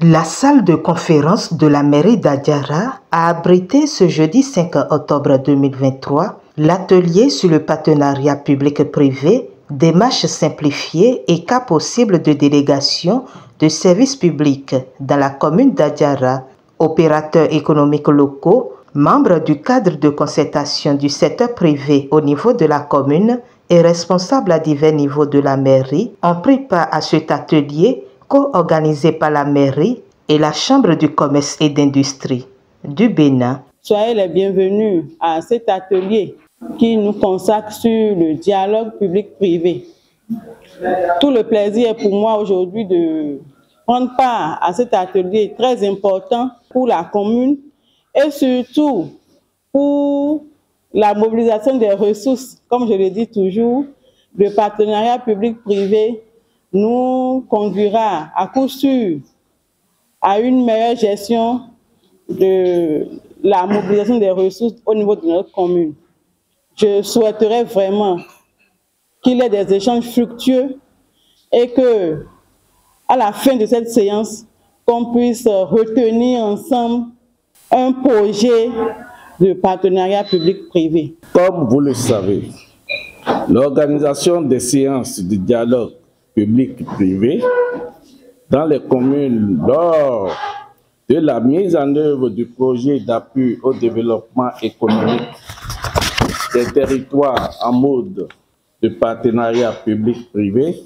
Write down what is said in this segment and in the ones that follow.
La salle de conférence de la mairie d'Adiara a abrité ce jeudi 5 octobre 2023 l'atelier sur le partenariat public-privé, démarches simplifiées et cas possibles de délégation de services publics dans la commune d'Adiara. Opérateurs économiques locaux, membres du cadre de concertation du secteur privé au niveau de la commune et responsables à divers niveaux de la mairie ont pris part à cet atelier co-organisé par la mairie et la Chambre du commerce et d'industrie du Bénin. Soyez les bienvenus à cet atelier qui nous consacre sur le dialogue public-privé. Tout le plaisir est pour moi aujourd'hui de prendre part à cet atelier très important pour la commune et surtout pour la mobilisation des ressources. Comme je le dis toujours, le partenariat public-privé nous conduira à coup sûr à une meilleure gestion de la mobilisation des ressources au niveau de notre commune. Je souhaiterais vraiment qu'il y ait des échanges fructueux et que, à la fin de cette séance, qu'on puisse retenir ensemble un projet de partenariat public-privé. Comme vous le savez, l'organisation des séances de dialogue public-privé dans les communes lors de la mise en œuvre du projet d'appui au développement économique des territoires en mode de partenariat public-privé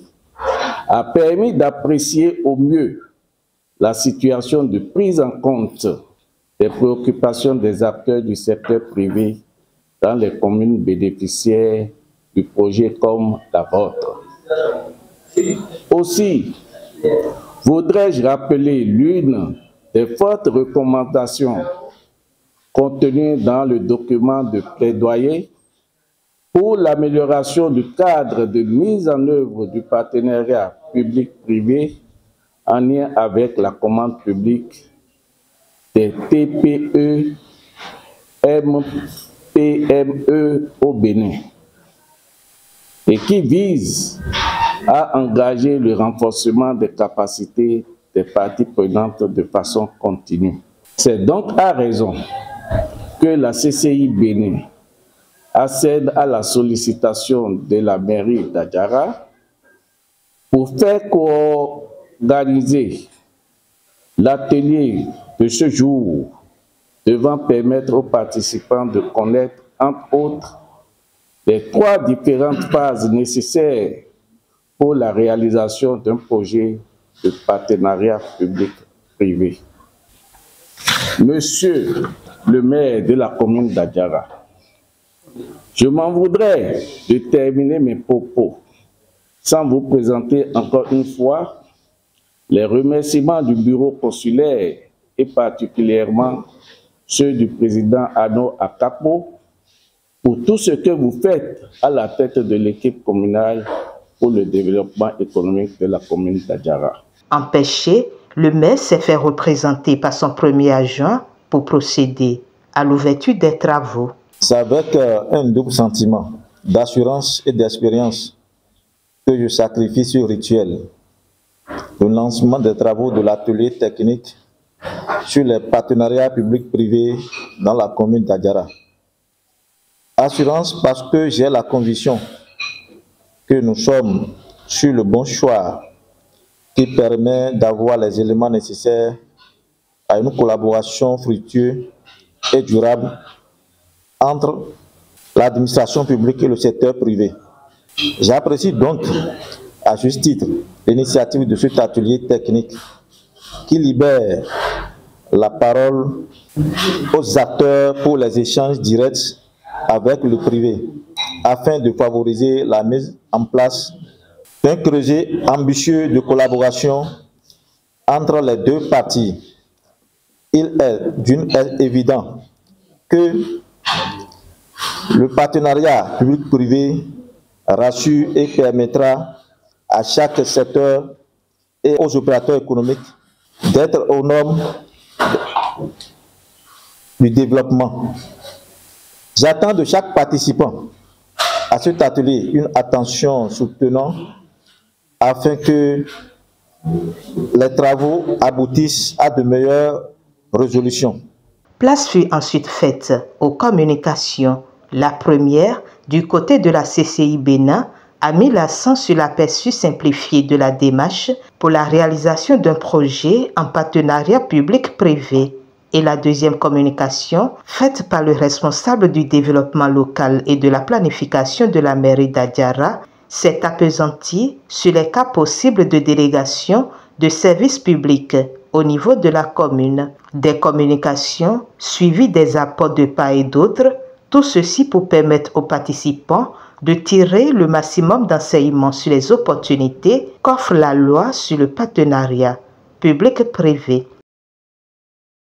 a permis d'apprécier au mieux la situation de prise en compte des préoccupations des acteurs du secteur privé dans les communes bénéficiaires du projet comme la vôtre. Aussi, voudrais-je rappeler l'une des fortes recommandations contenues dans le document de plaidoyer pour l'amélioration du cadre de mise en œuvre du partenariat public-privé en lien avec la commande publique des TPE, PME au Bénin et qui vise à engager le renforcement des capacités des parties prenantes de façon continue. C'est donc à raison que la CCI Bénin accède à la sollicitation de la mairie d'Adiara pour faire co-organiser l'atelier de ce jour devant permettre aux participants de connaître, entre autres, les 3 différentes phases nécessaires pour la réalisation d'un projet de partenariat public-privé. Monsieur le maire de la commune d'Adiara, je m'en voudrais de terminer mes propos sans vous présenter encore une fois les remerciements du bureau consulaire et particulièrement ceux du président Ano Akapo pour tout ce que vous faites à la tête de l'équipe communale pour le développement économique de la commune d'Adiara. Empêché, le maire s'est fait représenter par son premier adjoint pour procéder à l'ouverture des travaux. C'est avec un double sentiment d'assurance et d'expérience que je sacrifie ce rituel, le lancement des travaux de l'atelier technique sur les partenariats publics-privés dans la commune d'Adiara. Assurance parce que j'ai la conviction que nous sommes sur le bon choix qui permet d'avoir les éléments nécessaires à une collaboration fructueuse et durable entre l'administration publique et le secteur privé. J'apprécie donc, à juste titre, l'initiative de cet atelier technique qui libère la parole aux acteurs pour les échanges directs avec le privé, afin de favoriser la mise en place d'un creuset ambitieux de collaboration entre les deux parties. Il est évident que le partenariat public-privé rassure et permettra à chaque secteur et aux opérateurs économiques d'être aux normes du développement. J'attends de chaque participant à cet atelier une attention soutenante afin que les travaux aboutissent à de meilleures résolutions. Place fut ensuite faite aux communications. La première, du côté de la CCI Bénin, a mis l'accent sur l'aperçu simplifié de la démarche pour la réalisation d'un projet en partenariat public-privé. Et la deuxième communication, faite par le responsable du développement local et de la planification de la mairie d'Adiara, s'est appesantie sur les cas possibles de délégation de services publics au niveau de la commune. Des communications suivies des apports de part et d'autre, tout ceci pour permettre aux participants de tirer le maximum d'enseignements sur les opportunités qu'offre la loi sur le partenariat public-privé.